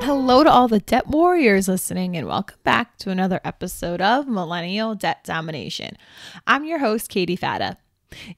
Hello to all the debt warriors listening, and welcome back to another episode of Millennial Debt Domination. I'm your host, Katie Fata.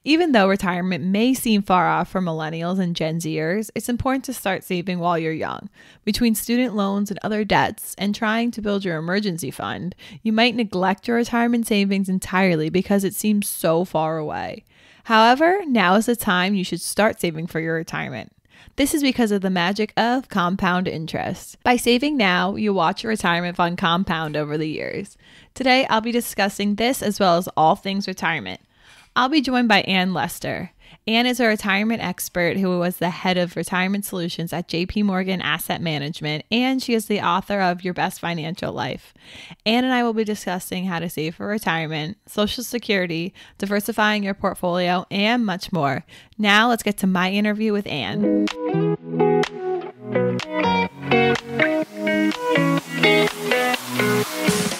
Even though retirement may seem far off for millennials and Gen Zers, it's important to start saving while you're young. Between student loans and other debts and trying to build your emergency fund, you might neglect your retirement savings entirely because it seems so far away. However, now is the time you should start saving for your retirement. This is because of the magic of compound interest. By saving now, you watch your retirement fund compound over the years. Today, I'll be discussing this as well as all things retirement. I'll be joined by Ann Lester. Ann is a retirement expert who was the head of retirement solutions at JP Morgan Asset Management, and she is the author of Your Best Financial Life. Ann and I will be discussing how to save for retirement, Social Security, diversifying your portfolio, and much more. Now let's get to my interview with Ann.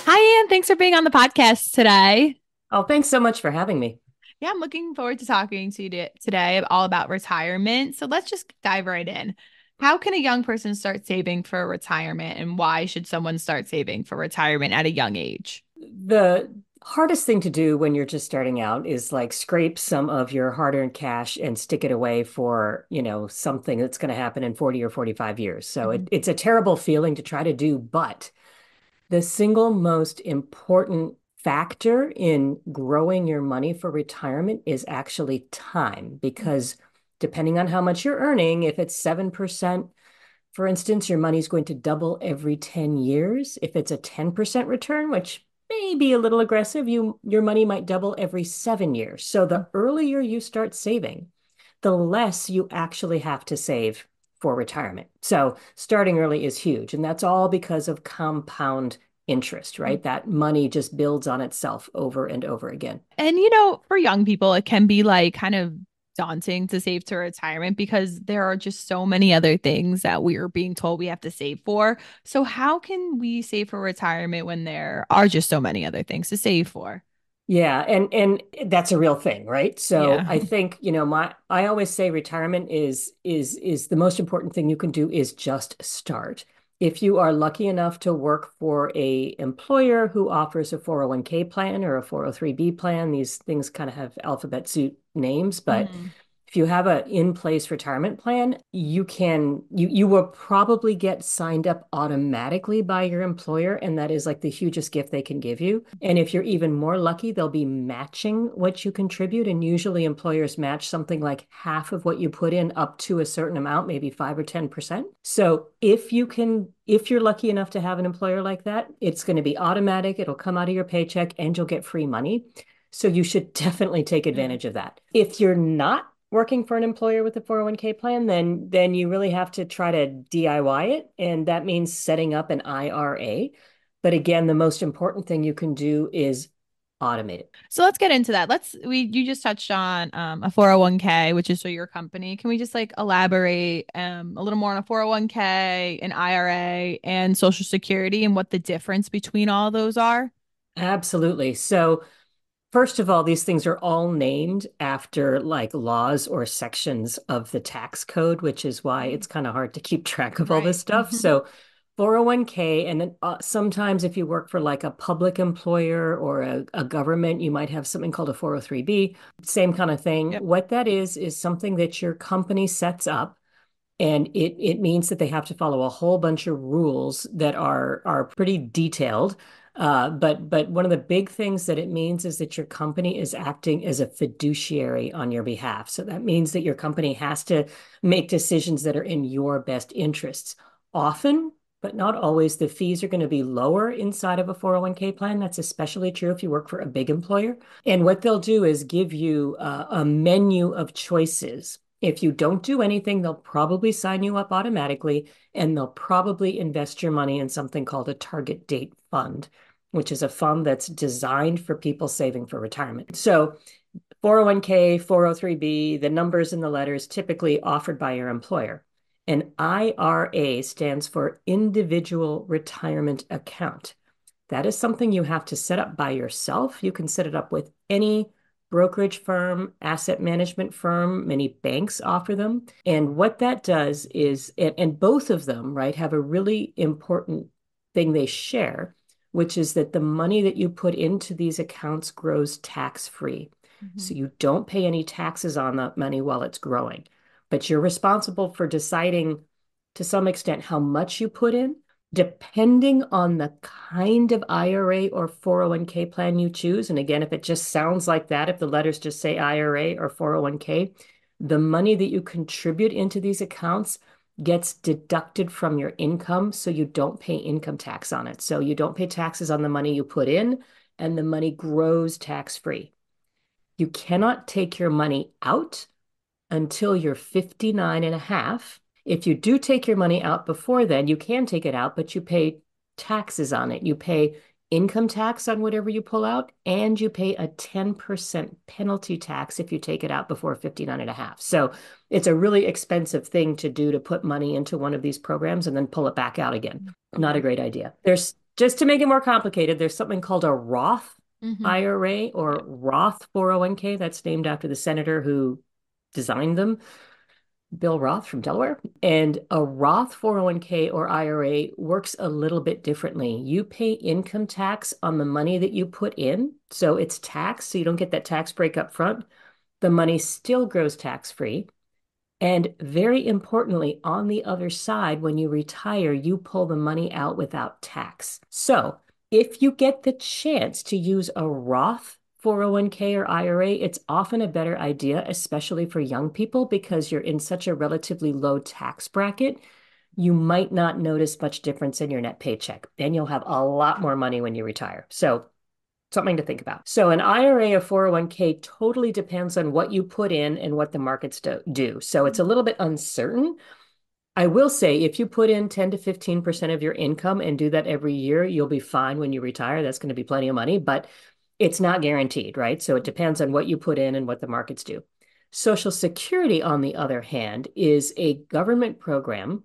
Hi, Ann. Thanks for being on the podcast today. Oh, thanks so much for having me. Yeah, I'm looking forward to talking to you today all about retirement. So let's just dive right in. How can a young person start saving for retirement, and why should someone start saving for retirement at a young age? The hardest thing to do when you're just starting out is like scrape some of your hard-earned cash and stick it away for, something that's going to happen in 40 or 45 years. So it's a terrible feeling to try to do, but the single most important factor in growing your money for retirement is actually time, because depending on how much you're earning, if it's 7%, for instance, your money's going to double every 10 years. If it's a 10% return, which may be a little aggressive, your money might double every 7 years. So the earlier you start saving, the less you actually have to save for retirement. So starting early is huge. And that's all because of compound interest, right? That money just builds on itself over and over again. And, for young people, it can be like kind of daunting to save to retirement because there are just so many other things that we are being told we have to save for. So how can we save for retirement when there are just so many other things to save for? Yeah, and that's a real thing, right? So Yeah. I think, I always say retirement is the most important thing you can do is just start. If you are lucky enough to work for a employer who offers a 401k plan or a 403b plan, these things kind of have alphabet soup names, but Mhm. if you have an in-place retirement plan, you will probably get signed up automatically by your employer, and that is like the hugest gift they can give you. And if you're even more lucky, they'll be matching what you contribute, and usually employers match something like half of what you put in up to a certain amount, maybe 5 or 10%. So if you're lucky enough to have an employer like that, it's going to be automatic, it'll come out of your paycheck, and you'll get free money. So you should definitely take Mm. advantage of that. If you're not working for an employer with a 401k plan, then you really have to try to DIY it. And that means setting up an IRA. But again, the most important thing you can do is automate it. So let's get into that. You just touched on a 401k, which is for your company. Can we just like elaborate a little more on a 401k, an IRA, and Social Security and what the difference between all those are? Absolutely. So first of all, these things are all named after like laws or sections of the tax code, which is why it's kind of hard to keep track of all this Right. stuff. So 401k, and then sometimes if you work for like a public employer or a government, you might have something called a 403b, same kind of thing. Yep. What that is something that your company sets up. And it means that they have to follow a whole bunch of rules that are pretty detailed. But one of the big things that it means is that your company is acting as a fiduciary on your behalf. So that means that your company has to make decisions that are in your best interests. Often, but not always, the fees are going to be lower inside of a 401k plan. That's especially true if you work for a big employer. And what they'll do is give you a menu of choices. If you don't do anything, they'll probably sign you up automatically, and they'll probably invest your money in something called a target date fund, which is a fund that's designed for people saving for retirement. So 401k, 403b, the numbers and the letters typically offered by your employer. An IRA stands for Individual Retirement Account. That is something you have to set up by yourself. You can set it up with any brokerage firm, asset management firm, many banks offer them. And what that does is, and both of them, right, have a really important thing they share, which is that the money that you put into these accounts grows tax-free. Mm-hmm. So you don't pay any taxes on that money while it's growing, but you're responsible for deciding to some extent how much you put in. Depending on the kind of IRA or 401k plan you choose, and again, if it just sounds like that, if the letters just say IRA or 401k, the money that you contribute into these accounts gets deducted from your income, so you don't pay income tax on it. So you don't pay taxes on the money you put in, and the money grows tax-free. You cannot take your money out until you're 59 and a half. If you do take your money out before then, you can take it out, but you pay taxes on it. You pay income tax on whatever you pull out, and you pay a 10% penalty tax if you take it out before 59 and a half. So it's a really expensive thing to do to put money into one of these programs and then pull it back out again. Not a great idea. There's just to make it more complicated, there's something called a Roth Mm-hmm. IRA Yeah. or Roth 401k. That's named after the senator who designed them, Bill Roth from Delaware. And a Roth 401k or IRA works a little bit differently. You pay income tax on the money that you put in. So it's taxed, so you don't get that tax break up front. The money still grows tax free. And very importantly, on the other side, when you retire, you pull the money out without tax. So if you get the chance to use a Roth 401k or IRA, it's often a better idea, especially for young people, because you're in such a relatively low tax bracket. You might not notice much difference in your net paycheck, and you'll have a lot more money when you retire. So something to think about. So an IRA or 401k totally depends on what you put in and what the markets do. So it's a little bit uncertain. I will say if you put in 10 to 15% of your income and do that every year, you'll be fine when you retire. That's going to be plenty of money, but it's not guaranteed, right? So it depends on what you put in and what the markets do. Social Security, on the other hand, is a government program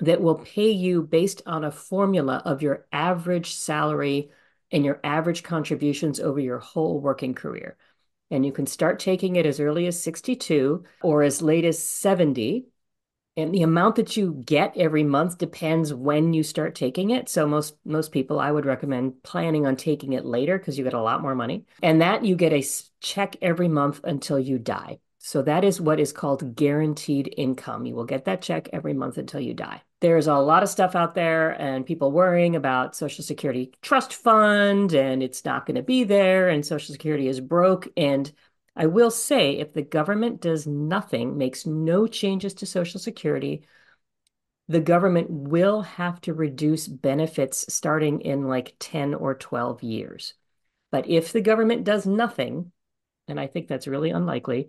that will pay you based on a formula of your average salary and your average contributions over your whole working career. And you can start taking it as early as 62 or as late as 70. And the amount that you get every month depends when you start taking it. So most people, I would recommend planning on taking it later because you get a lot more money. And that you get a check every month until you die. So that is what is called guaranteed income. You will get that check every month until you die. There's a lot of stuff out there and people worrying about Social Security Trust Fund and it's not going to be there and Social Security is broke. And I will say, if the government does nothing, makes no changes to Social Security, the government will have to reduce benefits starting in like 10 or 12 years. But if the government does nothing, and I think that's really unlikely,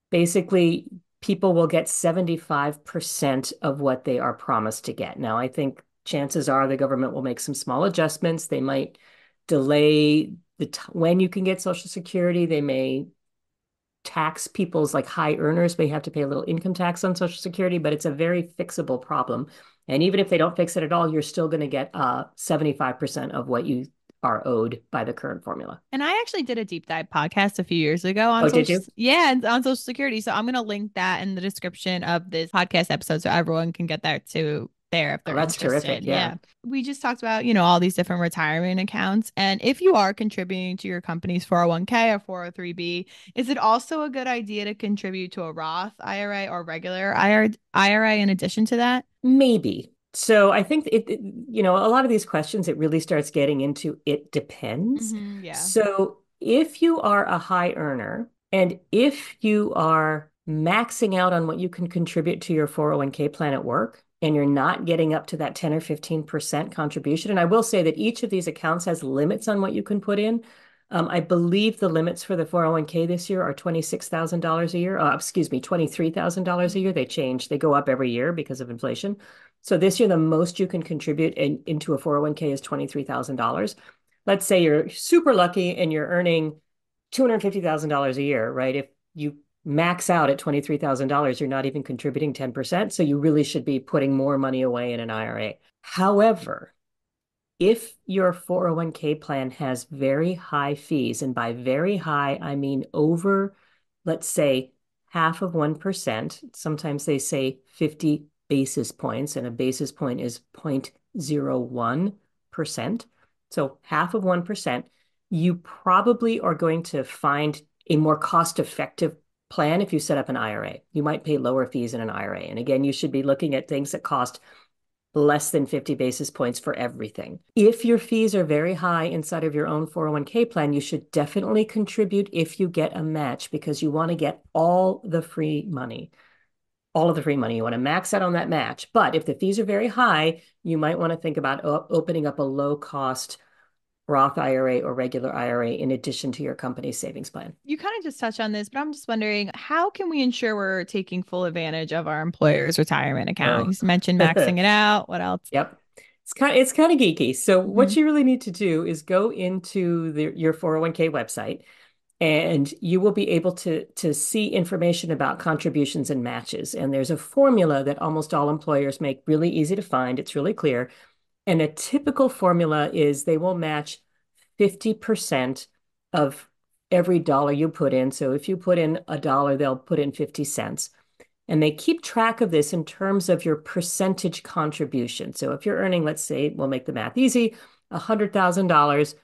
basically people will get 75% of what they are promised to get. Now, I think chances are the government will make some small adjustments. They might delay when you can get Social Security. They may tax people's like high earners may have to pay a little income tax on Social Security, but it's a very fixable problem. And even if they don't fix it at all, you're still going to get 75% of what you are owed by the current formula. And I actually did a deep dive podcast a few years ago on Oh, did social, you? yeah, on Social Security. So I'm going to link that in the description of this podcast episode so everyone can get that too there if Oh, they're that's interested. terrific. Yeah. Yeah. We just talked about, all these different retirement accounts. And if you are contributing to your company's 401k or 403b, is it also a good idea to contribute to a Roth IRA or regular IRA in addition to that? Maybe. So I think a lot of these questions, it really starts getting into it depends. Yeah. So if you are a high earner and if you are maxing out on what you can contribute to your 401k plan at work and you're not getting up to that 10 or 15% contribution, and I will say that each of these accounts has limits on what you can put in. I believe the limits for the 401k this year are $26,000 a year. Excuse me, $23,000 a year. They change. They go up every year because of inflation. So this year, the most you can contribute into a 401k is $23,000. Let's say you're super lucky and you're earning $250,000 a year, right? If you max out at $23,000, you're not even contributing 10%. So you really should be putting more money away in an IRA. However, If your 401k plan has very high fees, and by very high, I mean over, let's say, half of 1%, sometimes they say 50 basis points, and a basis point is 0.01%. So half of 1%, you probably are going to find a more cost-effective plan if you set up an IRA. You might pay lower fees in an IRA. And again, you should be looking at things that cost less than 50 basis points for everything. If your fees are very high inside of your own 401k plan, you should definitely contribute if you get a match because you want to get all the free money. All of the free money. You want to max out on that match. But if the fees are very high, you might want to think about opening up a low cost Roth IRA or regular IRA in addition to your company's savings plan. You kind of just touched on this, but I'm just wondering, how can we ensure we're taking full advantage of our employer's retirement account? Oh, You mentioned maxing it out. What else? yep. It's kind of geeky. So Hmm. what you really need to do is go into your 401k website and you will be able to see information about contributions and matches. And there's a formula that almost all employers make really easy to find. It's really clear. And a typical formula is they will match 50% of every dollar you put in. So if you put in a dollar, they'll put in 50 cents. And they keep track of this in terms of your percentage contribution. So if you're earning, let's say, we'll make the math easy, $100,000,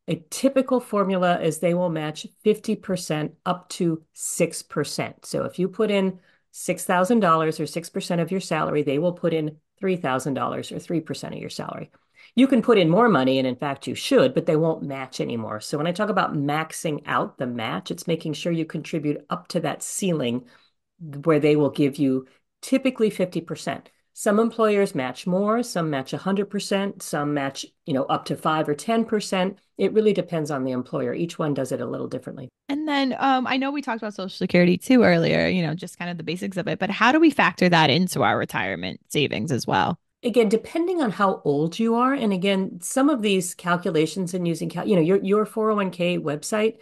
a typical formula is they will match 50% up to 6%. So if you put in $6,000 or 6% of your salary, they will put in $3,000 or 3% of your salary. You can put in more money, and in fact, you should, but they won't match anymore. So when I talk about maxing out the match, it's making sure you contribute up to that ceiling where they will give you typically 50%. Some employers match more, some match 100%, some match, up to 5 or 10%. It really depends on the employer. Each one does it a little differently. And then I know we talked about Social Security too earlier, just kind of the basics of it, but how do we factor that into our retirement savings as well? Again, depending on how old you are, and again, some of these calculations and using, your 401k website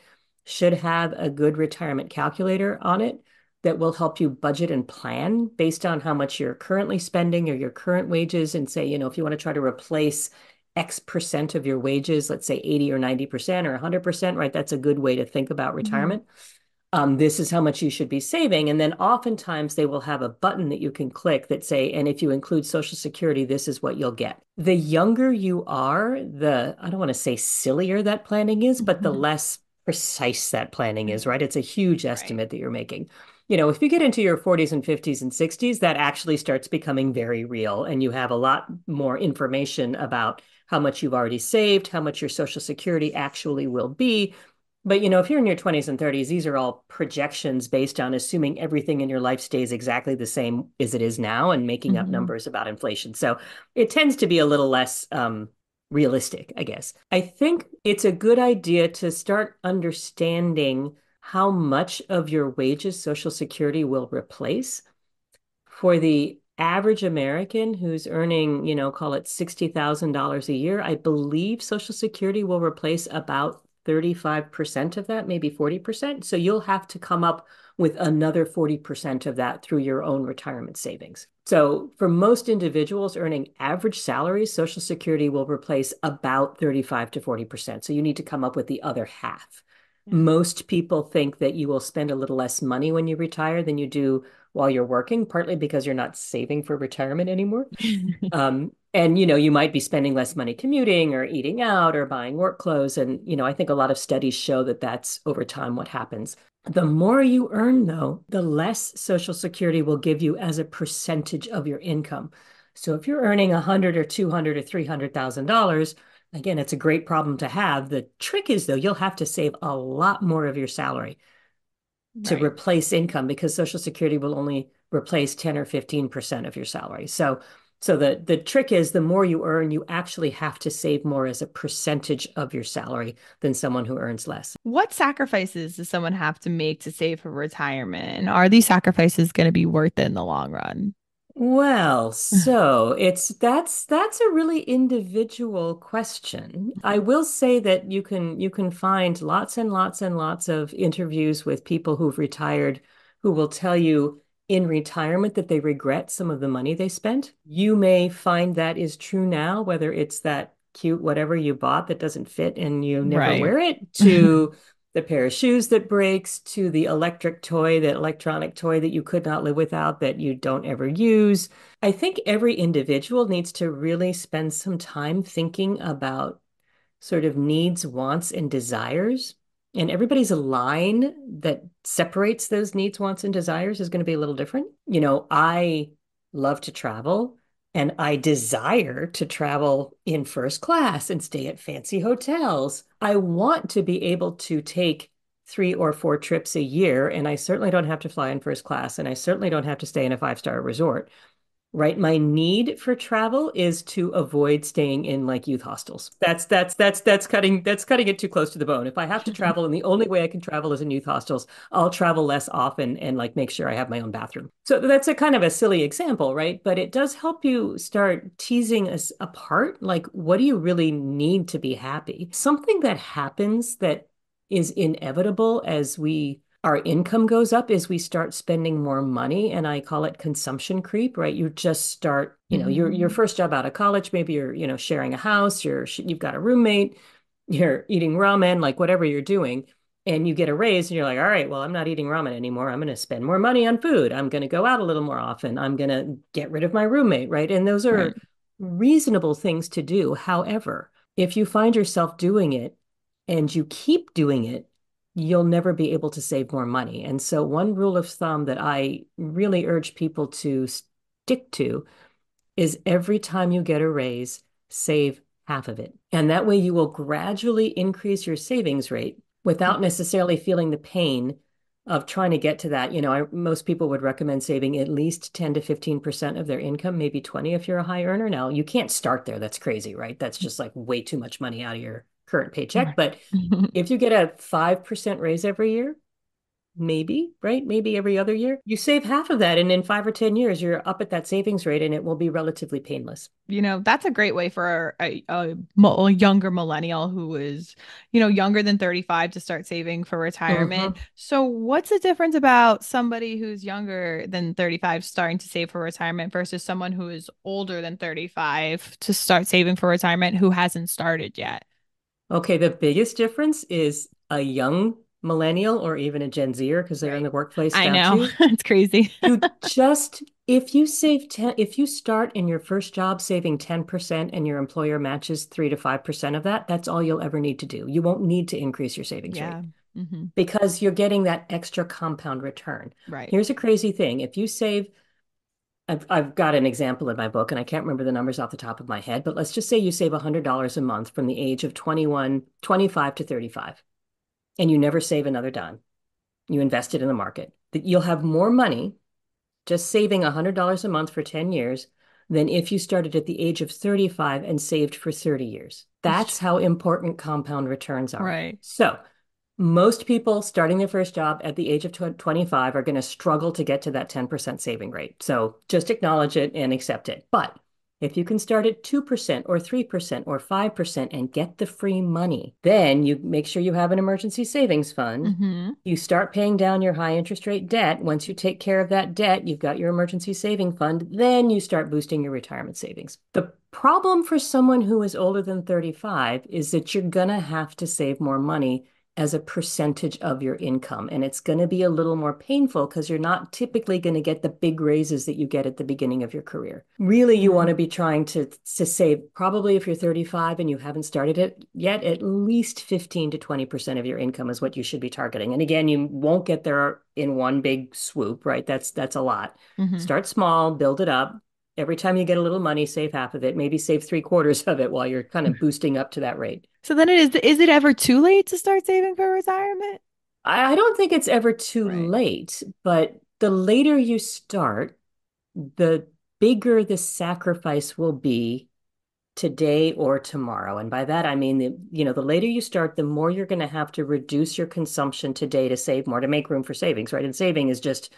should have a good retirement calculator on it that will help you budget and plan based on how much you're currently spending or your current wages. And say, if you want to try to replace X percent of your wages, let's say 80 or 90% or 100%, right? That's a good way to think about Mhm. retirement. This is how much you should be saving. And then oftentimes they will have a button that you can click that say, and if you include Social Security, this is what you'll get. The younger you are, I don't want to say sillier that planning is, but the less precise that planning is, right? It's a huge Right. estimate that you're making. If you get into your 40s and 50s and 60s, that actually starts becoming very real. And you have a lot more information about how much you've already saved, how much your Social Security actually will be. But if you're in your 20s and 30s, these are all projections based on assuming everything in your life stays exactly the same as it is now and making up Mhm. numbers about inflation. So it tends to be a little less realistic, I guess. I think it's a good idea to start understanding how much of your wages Social Security will replace. For the average American who's earning, call it $60,000 a year, I believe Social Security will replace about 35% of that, maybe 40%. So you'll have to come up with another 40% of that through your own retirement savings. So for most individuals earning average salaries, Social Security will replace about 35 to 40%. So you need to come up with the other half. Yeah. Most people think that you will spend a little less money when you retire than you do while you're working, partly because you're not saving for retirement anymore. And you might be spending less money commuting or eating out or buying work clothes. And I think a lot of studies show that that's over time what happens. The more you earn, though, the less Social Security will give you as a percentage of your income. So if you're earning 100 or 200 or $300,000, again, it's a great problem to have. The trick is, though, you'll have to save a lot more of your salary to Right. replace income because Social Security will only replace 10 or 15% of your salary. So the trick is the more you earn, you actually have to save more as a percentage of your salary than someone who earns less. What sacrifices does someone have to make to save for retirement? And are these sacrifices going to be worth it in the long run? Well, so that's a really individual question. I will say that you can find lots and lots and lots of interviews with people who've retired who will tell you in retirement that they regret some of the money they spent. You may find that is true now, whether it's that cute whatever you bought that doesn't fit and you never Right. wear it, to the pair of shoes that breaks, to the electronic toy that you could not live without that you don't ever use. I think every individual needs to really spend some time thinking about sort of needs, wants, and desires. And everybody's line that separates those needs, wants, and desires is going to be a little different. I love to travel and I desire to travel in first class and stay at fancy hotels. I want to be able to take 3 or 4 trips a year, and I certainly don't have to fly in first class, and I certainly don't have to stay in a five-star resort. Right. My need for travel is to avoid staying in like youth hostels. That's cutting it too close to the bone. If I have to travel and the only way I can travel is in youth hostels, I'll travel less often and like make sure I have my own bathroom. So that's a kind of a silly example, right? But it does help you start teasing us apart. Like, what do you really need to be happy? Something that happens that is inevitable as our income goes up is we start spending more money, and I call it consumption creep, right? You just start, your Mhm. first job out of college, maybe you're, sharing a house, you've got a roommate, you're eating ramen, like whatever you're doing, and you get a raise and you're like, all right, well, I'm not eating ramen anymore. I'm going to spend more money on food. I'm going to go out a little more often. I'm going to get rid of my roommate, right? And those Right. are reasonable things to do. However, if you find yourself doing it and you keep doing it, you'll never be able to save more money. And so, one rule of thumb that I really urge people to stick to is every time you get a raise, save half of it. And that way, you will gradually increase your savings rate without necessarily feeling the pain of trying to get to that. Most people would recommend saving at least 10 to 15% of their income, maybe 20 if you're a high earner. Now, you can't start there. That's crazy, right? That's just like way too much money out of your current paycheck. Right. But if you get a 5% raise every year, maybe, right? Maybe every other year, you save half of that. And in 5 or 10 years, you're up at that savings rate and it will be relatively painless. That's a great way for a younger millennial who is, younger than 35 to start saving for retirement. Mm-hmm. So, what's the difference about somebody who's younger than 35 starting to save for retirement versus someone who is older than 35 to start saving for retirement who hasn't started yet? Okay, the biggest difference is a young millennial or even a Gen Zer, because they're in Right. the workplace I now know. too. It's crazy. If you start in your first job saving 10% and your employer matches 3 to 5% of that, that's all you'll ever need to do. You won't need to increase your savings rate Yeah. Hmm. because you're getting that extra compound return. Right. Here's a crazy thing. If you save, I've got an example in my book and I can't remember the numbers off the top of my head, but let's just say you save $100 a month from the age of 25 to 35, and you never save another dime. You invest it in the market. That you'll have more money just saving $100 a month for 10 years than if you started at the age of 35 and saved for 30 years. That's how important compound returns are. Right. So, most people starting their first job at the age of 25 are going to struggle to get to that 10% saving rate. So, just acknowledge it and accept it. But if you can start at 2% or 3% or 5% and get the free money, then you make sure you have an emergency savings fund. Hmm. You start paying down your high interest rate debt. Once you take care of that debt, you've got your emergency saving fund. Then you start boosting your retirement savings. The problem for someone who is older than 35 is that you're going to have to save more money as a percentage of your income. And it's going to be a little more painful because you're not typically going to get the big raises that you get at the beginning of your career. Really, you want to be trying to save, probably if you're 35 and you haven't started it yet, at least 15 to 20% of your income is what you should be targeting. And again, you won't get there in one big swoop, right? That's a lot. Hmm. Start small, build it up. Every time you get a little money, save half of it, maybe save three-quarters of it while you're kind of boosting up to that rate. So then is it ever too late to start saving for retirement? I don't think it's ever too Right. late, but the later you start, the bigger the sacrifice will be today or tomorrow. And by that, I mean, the later you start, the more you're going to have to reduce your consumption today to save more, to make room for savings, right? And saving is just,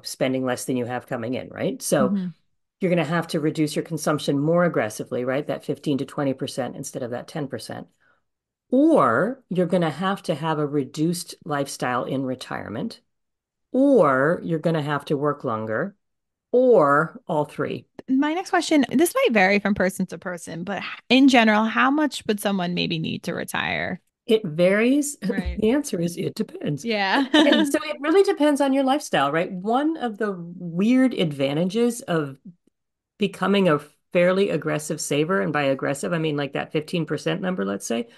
spending less than you have coming in, right? So Hmm. you're going to have to reduce your consumption more aggressively, right? That 15 to 20% instead of that 10%. Or you're going to have a reduced lifestyle in retirement, or you're going to have to work longer, or all three. My next question, this might vary from person to person, but in general, how much would someone maybe need to retire? It varies. Right. The answer is it depends. And Yeah. so it really depends on your lifestyle, right? One of the weird advantages of becoming a fairly aggressive saver, and by aggressive, I mean like that 15% number, let's say,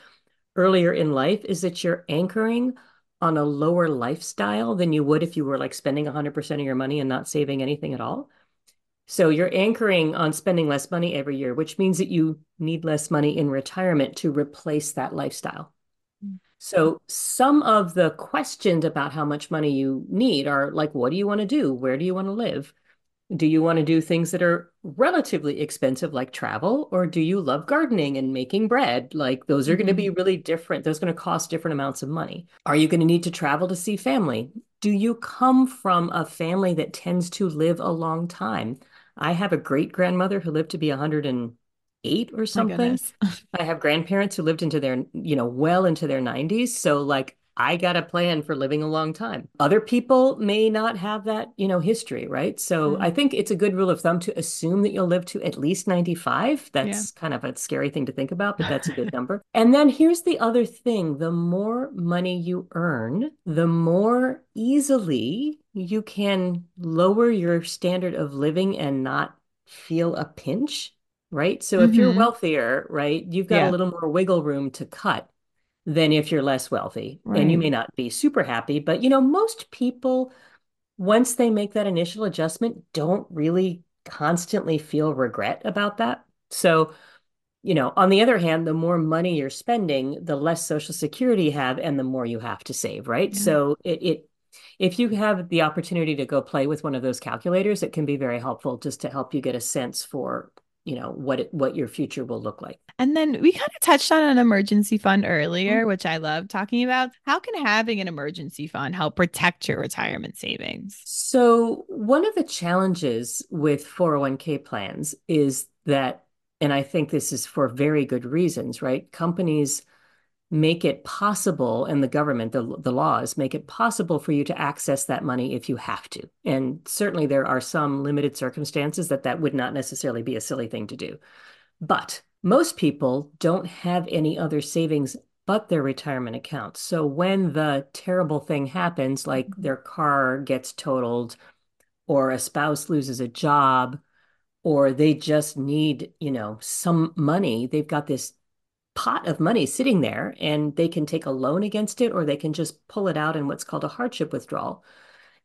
earlier in life, is that you're anchoring on a lower lifestyle than you would if you were like spending 100% of your money and not saving anything at all. So you're anchoring on spending less money every year, which means that you need less money in retirement to replace that lifestyle. So some of the questions about how much money you need are like, what do you want to do? Where do you want to live? Do you want to do things that are relatively expensive, like travel, or do you love gardening and making bread? Like those are going to Mhm. be really different. Those are going to cost different amounts of money. Are you going to need to travel to see family? Do you come from a family that tends to live a long time? I have a great grandmother who lived to be 108 or My something. goodness. I have grandparents who lived into their, well into their 90s. So, like, I got a plan for living a long time. Other people may not have that, history, right? So, I Mm, think it's a good rule of thumb to assume that you'll live to at least 95. yeah. That's kind of a scary thing to think about, but that's a good number. And then here's the other thing, the more money you earn, the more easily you can lower your standard of living and not feel a pinch, right? So if you're Hmm. wealthier, right, you've got a Yeah. little more wiggle room to cut than if you're less wealthy. And you Right. may not be super happy, but most people, once they make that initial adjustment, don't really constantly feel regret about that. So, on the other hand, the more money you're spending, the less Social Security you have and the more you have to save, right? Yeah. So if you have the opportunity to go play with one of those calculators, it can be very helpful just to help you get a sense for, what your future will look like. And then we kind of touched on an emergency fund earlier, which I love talking about. How can having an emergency fund help protect your retirement savings? So, one of the challenges with 401(k) plans is that, and I think this is for very good reasons, right? Companies make it possible, and the government, the laws make it possible for you to access that money if you have to. And certainly there are some limited circumstances that would not necessarily be a silly thing to do. But most people don't have any other savings but their retirement accounts. So when the terrible thing happens, like Mhm. their car gets totaled, or a spouse loses a job, or they just need, some money, they've got this pot of money sitting there and they can take a loan against it or they can just pull it out in what's called a hardship withdrawal.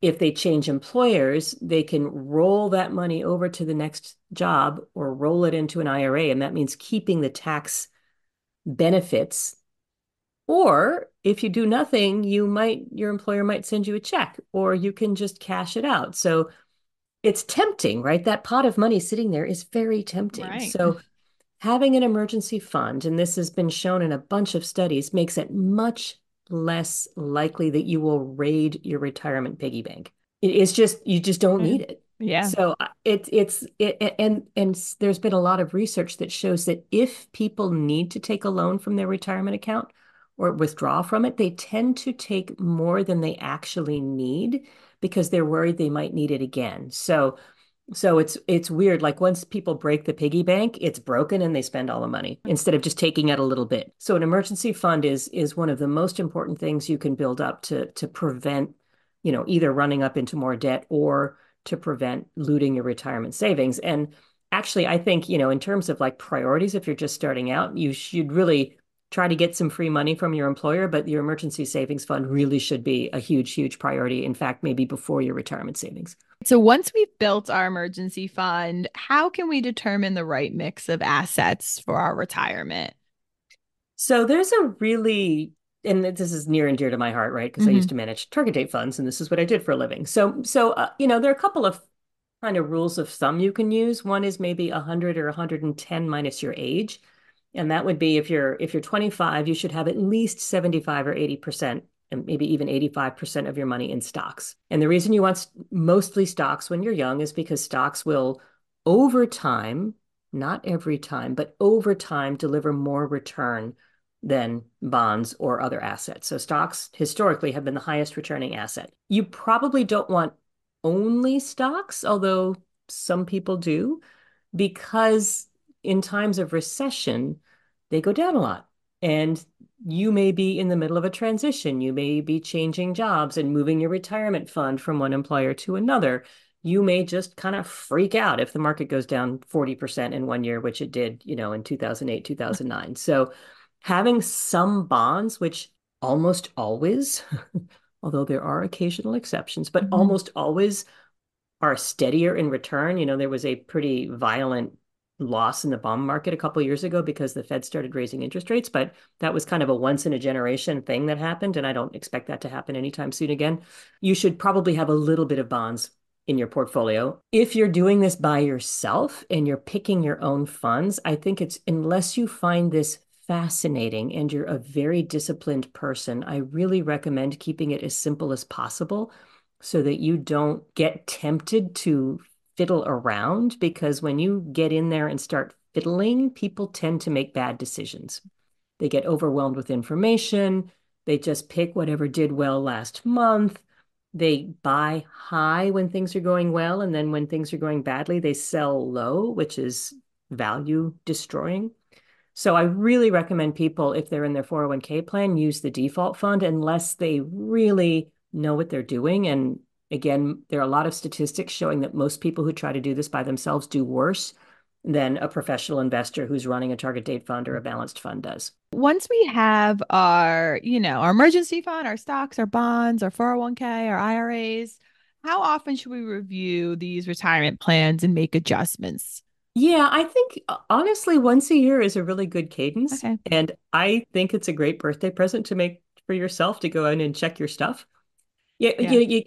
If they change employers, they can roll that money over to the next job or roll it into an IRA. And that means keeping the tax benefits. Or if you do nothing, your employer might send you a check or you can just cash it out. So it's tempting, right? That pot of money sitting there is very tempting. Right. So having an emergency fund, and this has been shown in a bunch of studies, makes it much less likely that you will raid your retirement piggy bank. It's just you just don't Yeah. need it. Yeah. So and there's been a lot of research that shows that if people need to take a loan from their retirement account or withdraw from it, they tend to take more than they actually need because they're worried they might need it again. So it's weird. Like once people break the piggy bank, it's broken and they spend all the money instead of just taking out a little bit. So an emergency fund is one of the most important things you can build up to prevent, either running up into more debt or to prevent looting your retirement savings. And actually, I think, in terms of like priorities, if you're just starting out, you should really try to get some free money from your employer, but your emergency savings fund really should be a huge, huge priority. In fact, maybe before your retirement savings. So once we've built our emergency fund, how can we determine the right mix of assets for our retirement? So there's a really, and this is near and dear to my heart, right? Because I used Hmm. to manage target date funds, and this is what I did for a living. There are a couple of kind of rules of thumb you can use. One is maybe 100 or 110 minus your age, and that would be if you're 25, you should have at least 75 or 80%, and maybe even 85% of your money in stocks. And the reason you want mostly stocks when you're young is because stocks will, over time, not every time, but over time, deliver more return than bonds or other assets. So stocks historically have been the highest returning asset. You probably don't want only stocks, although some people do, because in times of recession, they go down a lot. And you may be in the middle of a transition. You may be changing jobs and moving your retirement fund from one employer to another. You may just kind of freak out if the market goes down 40% in one year, which it did, in 2008, 2009. So having some bonds, which almost always, although there are occasional exceptions, but Mhm. almost always are steadier in return. There was a pretty violent loss in the bond market a couple of years ago because the Fed started raising interest rates, but that was kind of a once in a generation thing that happened, and I don't expect that to happen anytime soon again. You should probably have a little bit of bonds in your portfolio. If you're doing this by yourself and you're picking your own funds, I think it's, unless you find this fascinating and you're a very disciplined person, I really recommend keeping it as simple as possible so that you don't get tempted to fiddle around, because when you get in there and start fiddling, people tend to make bad decisions. They get overwhelmed with information. They just pick whatever did well last month. They buy high when things are going well, and then when things are going badly, they sell low, which is value destroying. So I really recommend people, if they're in their 401k plan, use the default fund unless they really know what they're doing. And again, there are a lot of statistics showing that most people who try to do this by themselves do worse than a professional investor who's running a target date fund or a balanced fund does. Once we have our emergency fund, our stocks, our bonds, our 401k, our IRAs, how often should we review these retirement plans and make adjustments? Yeah, I think honestly, once a year is a really good cadence. Okay. And I think it's a great birthday present to make for yourself to go in and check your stuff. Yeah, Yeah.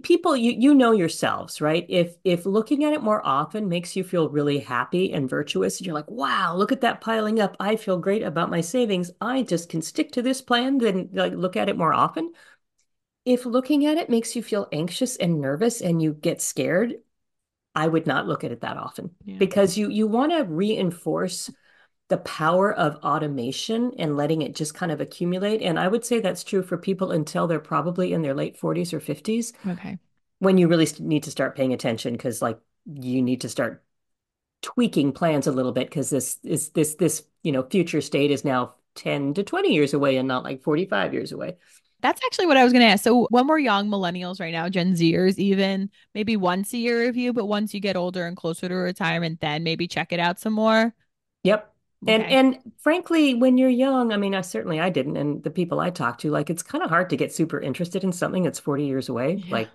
people, you know yourselves, right? If looking at it more often makes you feel really happy and virtuous, and you're like, wow, look at that piling up. I feel great about my savings. I just can stick to this plan, then like look at it more often. If looking at it makes you feel anxious and nervous and you get scared, I would not look at it that often, Yeah. because you want to reinforce the power of automation and letting it just kind of accumulate. And I would say that's true for people until they're probably in their late 40s or 50s, Okay. when you really need to start paying attention, because like you need to start tweaking plans a little bit, because this future state is now 10 to 20 years away and not like 45 years away. That's actually what I was going to ask. So, when we're young millennials right now, Gen Zers, even maybe once a year review, but once you get older and closer to retirement, then maybe check it out some more. Yep. And Okay. and frankly, when you're young, I mean, I didn't, and the people I talk to, like it's kind of hard to get super interested in something that's 40 years away. Yeah.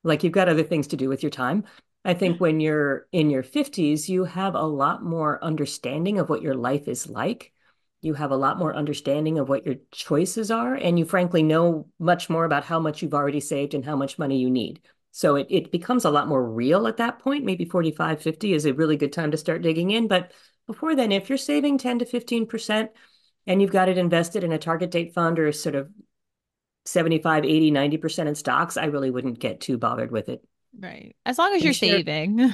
Like you've got other things to do with your time. I think when you're in your 50s, you have a lot more understanding of what your life is like. You have a lot more understanding of what your choices are, and you frankly know much more about how much you've already saved and how much money you need. So it becomes a lot more real at that point. Maybe 45, 50 is a really good time to start digging in. But before then, if you're saving 10 to 15% and you've got it invested in a target date fund or sort of 75, 80, 90% in stocks, I really wouldn't get too bothered with it. Right. As long as I'm you're sure. saving.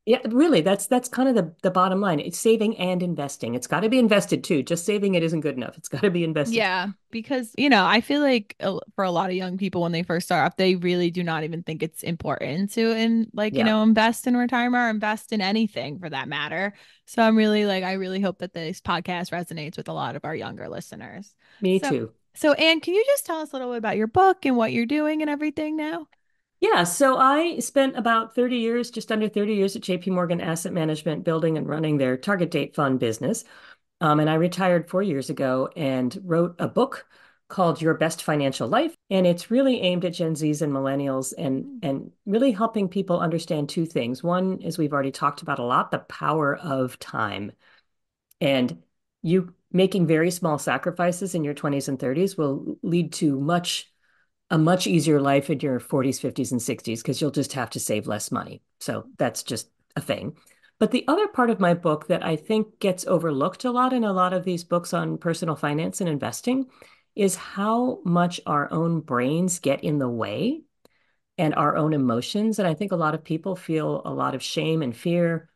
Yeah, really, that's kind of the bottom line. It's saving and investing. It's got to be invested too. Just saving it isn't good enough. It's got to be invested. Yeah, because I feel like for a lot of young people when they first start off, they really do not even think it's important to Yeah, invest in retirement or invest in anything for that matter. So I really hope that this podcast resonates with a lot of our younger listeners. me So, too. Anne, can you just tell us a little bit about your book and what you're doing and everything now? Yeah, so I spent about 30 years, just under 30 years at JP Morgan Asset Management, building and running their target date fund business. And I retired 4 years ago and wrote a book called Your Best Financial Life. And it's really aimed at Gen Zs and millennials, and really helping people understand two things. One, as we've already talked about a lot, the power of time. And you making very small sacrifices in your 20s and 30s will lead to a much easier life in your 40s, 50s, and 60s, because you'll just have to save less money. So that's just a thing. But the other part of my book that I think gets overlooked a lot in a lot of these books on personal finance and investing is how much our own brains get in the way, and our own emotions. And I think a lot of people feel a lot of shame and fear,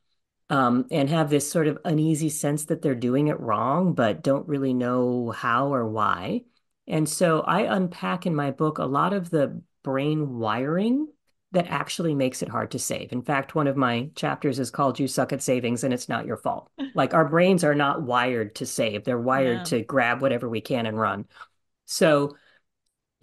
and have this sort of uneasy sense that they're doing it wrong, but don't really know how or why. And so I unpack in my book a lot of the brain wiring that actually makes it hard to save. In fact, one of my chapters is called You Suck at Savings and It's Not Your Fault. Like our brains are not wired to save. They're wired Yeah. to grab whatever we can and run. So,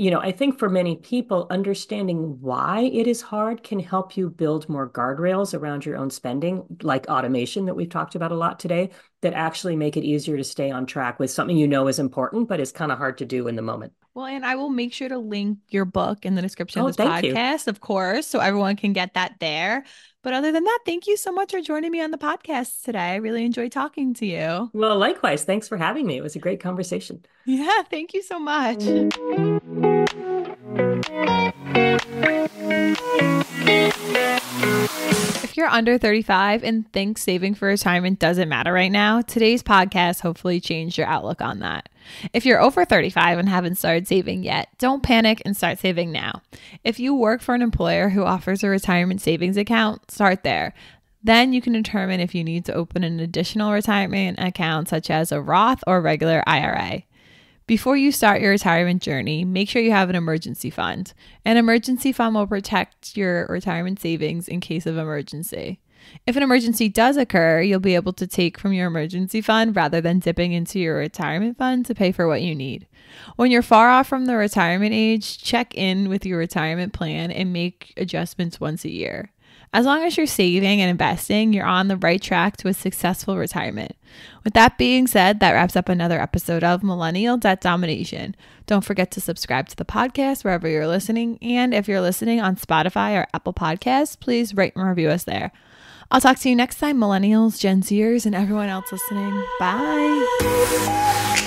I think for many people, understanding why it is hard can help you build more guardrails around your own spending, like automation that we've talked about a lot today, that actually make it easier to stay on track with something you know is important, but is kind of hard to do in the moment. Well, and I will make sure to link your book in the description of Oh, this thank you. podcast, of course, so everyone can get that there. But other than that, thank you so much for joining me on the podcast today. I really enjoyed talking to you. Well, likewise, thanks for having me. It was a great conversation. Yeah, thank you so much. If you're under 35 and think saving for retirement doesn't matter right now, today's podcast hopefully changed your outlook on that. If you're over 35 and haven't started saving yet, don't panic and start saving now. If you work for an employer who offers a retirement savings account, start there. Then you can determine if you need to open an additional retirement account such as a Roth or regular IRA. Before you start your retirement journey, make sure you have an emergency fund. An emergency fund will protect your retirement savings in case of emergency. If an emergency does occur, you'll be able to take from your emergency fund rather than dipping into your retirement fund to pay for what you need. When you're far off from the retirement age, check in with your retirement plan and make adjustments once a year. As long as you're saving and investing, you're on the right track to a successful retirement. With that being said, that wraps up another episode of Millennial Debt Domination. Don't forget to subscribe to the podcast wherever you're listening. And if you're listening on Spotify or Apple Podcasts, please rate and review us there. I'll talk to you next time, Millennials, Gen Zers, and everyone else listening. Bye.